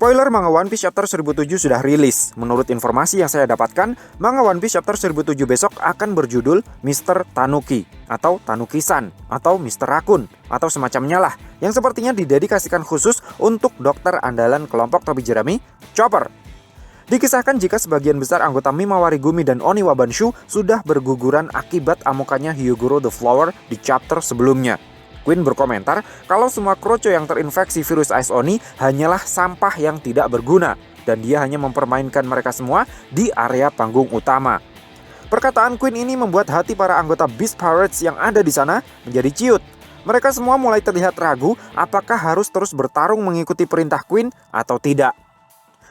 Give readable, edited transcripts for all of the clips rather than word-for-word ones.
Spoiler manga One Piece chapter 1007 sudah rilis. Menurut informasi yang saya dapatkan, manga One Piece chapter 1007 besok akan berjudul Mr. Tanuki atau Tanuki-san atau Mr. Raccoon atau semacamnya lah, yang sepertinya didedikasikan khusus untuk dokter andalan kelompok Tobi Jeremy, Chopper. Dikisahkan jika sebagian besar anggota Mimawari Gumi dan Oniwa Banshu sudah berguguran akibat amukannya Hyogoro the Flower di chapter sebelumnya. Queen berkomentar kalau semua kroco yang terinfeksi virus Ice Oni hanyalah sampah yang tidak berguna dan dia hanya mempermainkan mereka semua di area panggung utama. Perkataan Queen ini membuat hati para anggota Beast Pirates yang ada di sana menjadi ciut. Mereka semua mulai terlihat ragu apakah harus terus bertarung mengikuti perintah Queen atau tidak.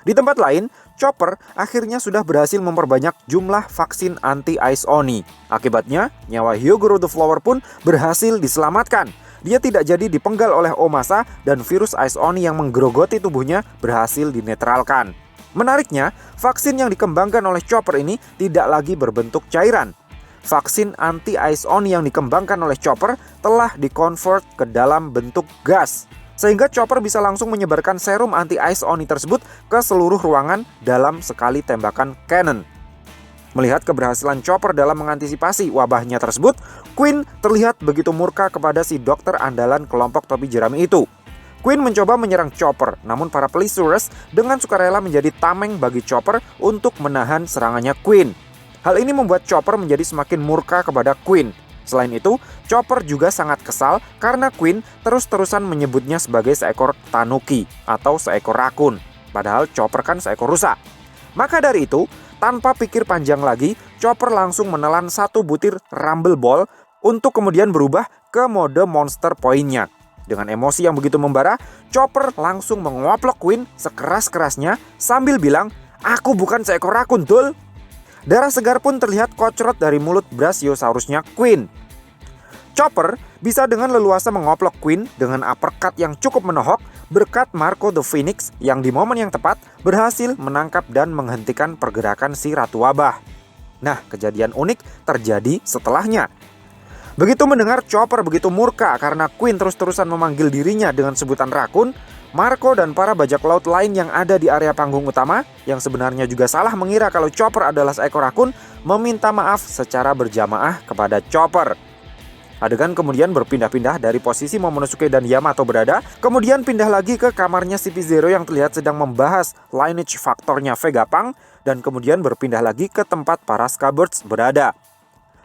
Di tempat lain, Chopper akhirnya sudah berhasil memperbanyak jumlah vaksin anti-Ice Oni. Akibatnya, nyawa Hyogoro the Flower pun berhasil diselamatkan. Dia tidak jadi dipenggal oleh Omasa dan virus Ice Oni yang menggerogoti tubuhnya berhasil dinetralkan. Menariknya, vaksin yang dikembangkan oleh Chopper ini tidak lagi berbentuk cairan. Vaksin anti-Ice Oni yang dikembangkan oleh Chopper telah dikonvert ke dalam bentuk gas, sehingga Chopper bisa langsung menyebarkan serum anti-Ice Oni tersebut ke seluruh ruangan dalam sekali tembakan cannon. Melihat keberhasilan Chopper dalam mengantisipasi wabahnya tersebut, Queen terlihat begitu murka kepada si dokter andalan kelompok Tobi Jeremy itu. Queen mencoba menyerang Chopper, namun para Plesiosaurus dengan sukarela menjadi tameng bagi Chopper untuk menahan serangannya Queen. Hal ini membuat Chopper menjadi semakin murka kepada Queen. Selain itu, Chopper juga sangat kesal karena Queen terus-terusan menyebutnya sebagai seekor tanuki atau seekor rakun. Padahal Chopper kan seekor rusa. Maka dari itu, tanpa pikir panjang lagi, Chopper langsung menelan satu butir Rumble Ball untuk kemudian berubah ke mode monster poinnya. Dengan emosi yang begitu membara, Chopper langsung mengoplok Queen sekeras-kerasnya sambil bilang, "Aku bukan seekor rakun, dul." Darah segar pun terlihat kocrot dari mulut Brachiosaurusnya Queen. Chopper bisa dengan leluasa mengoplok Queen dengan uppercut yang cukup menohok berkat Marco the Phoenix yang di momen yang tepat berhasil menangkap dan menghentikan pergerakan si Ratu Wabah. Nah, kejadian unik terjadi setelahnya. Begitu mendengar Chopper begitu murka karena Queen terus-terusan memanggil dirinya dengan sebutan rakun, Marco dan para bajak laut lain yang ada di area panggung utama, yang sebenarnya juga salah mengira kalau Chopper adalah seekor rakun, meminta maaf secara berjamaah kepada Chopper. Adegan kemudian berpindah-pindah dari posisi Momonosuke dan Yamato berada, kemudian pindah lagi ke kamarnya CP0 yang terlihat sedang membahas lineage faktornya Vegapunk, dan kemudian berpindah lagi ke tempat para Scabbers berada.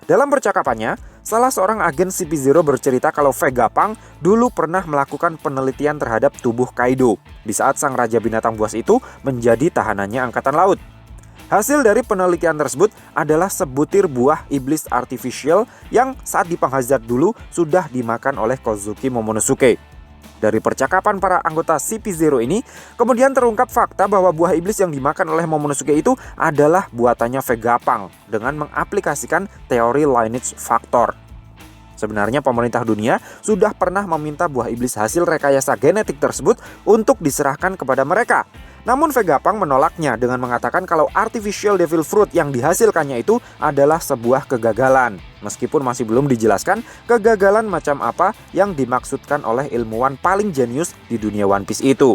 Dalam percakapannya, salah seorang agen CP0 bercerita kalau Vegapunk dulu pernah melakukan penelitian terhadap tubuh Kaido di saat sang raja binatang buas itu menjadi tahanannya angkatan laut. Hasil dari penelitian tersebut adalah sebutir buah iblis artificial yang saat di Panghazard dulu sudah dimakan oleh Kozuki Momonosuke. Dari percakapan para anggota CP0 ini, kemudian terungkap fakta bahwa buah iblis yang dimakan oleh Momonosuke itu adalah buatannya Vegapunk dengan mengaplikasikan teori lineage factor. Sebenarnya pemerintah dunia sudah pernah meminta buah iblis hasil rekayasa genetik tersebut untuk diserahkan kepada mereka. Namun Vegapunk menolaknya dengan mengatakan kalau artificial devil fruit yang dihasilkannya itu adalah sebuah kegagalan. Meskipun masih belum dijelaskan kegagalan macam apa yang dimaksudkan oleh ilmuwan paling jenius di dunia One Piece itu.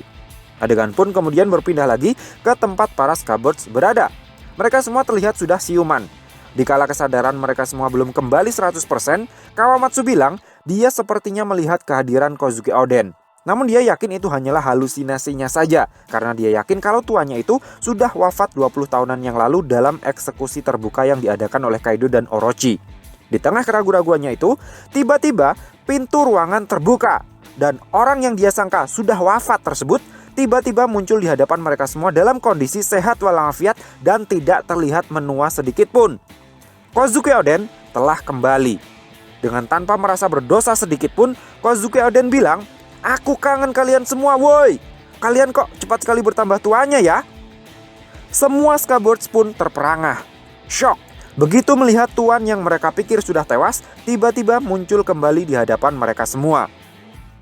Adegan pun kemudian berpindah lagi ke tempat para Scabbers berada. Mereka semua terlihat sudah siuman. Dikala kesadaran mereka semua belum kembali 100%, Kawamatsu bilang dia sepertinya melihat kehadiran Kozuki Oden. Namun dia yakin itu hanyalah halusinasinya saja, karena dia yakin kalau tuannya itu sudah wafat 20 tahunan yang lalu dalam eksekusi terbuka yang diadakan oleh Kaido dan Orochi. Di tengah keraguan-raguannya itu, tiba-tiba pintu ruangan terbuka, dan orang yang dia sangka sudah wafat tersebut tiba-tiba muncul di hadapan mereka semua dalam kondisi sehat walafiat dan tidak terlihat menua sedikit pun. Kozuki Oden telah kembali. Dengan tanpa merasa berdosa sedikit pun, Kozuki Oden bilang, "Aku kangen kalian semua, woi. Kalian kok cepat sekali bertambah tuanya ya?" Semua Scabbers pun terperangah, shock. Begitu melihat tuan yang mereka pikir sudah tewas, tiba-tiba muncul kembali di hadapan mereka semua.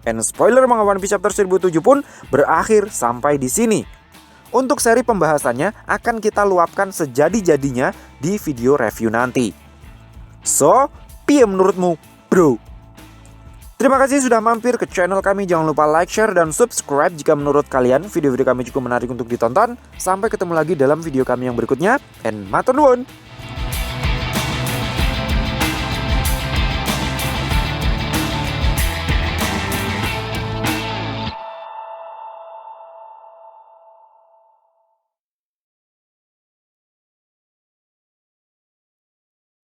And spoiler manga One Piece chapter 1007 pun berakhir sampai di sini. Untuk seri pembahasannya akan kita luapkan sejadi-jadinya di video review nanti. So, piye menurutmu, bro? Terima kasih sudah mampir ke channel kami. Jangan lupa like, share, dan subscribe jika menurut kalian video-video kami cukup menarik untuk ditonton. Sampai ketemu lagi dalam video kami yang berikutnya. And matur nuwun.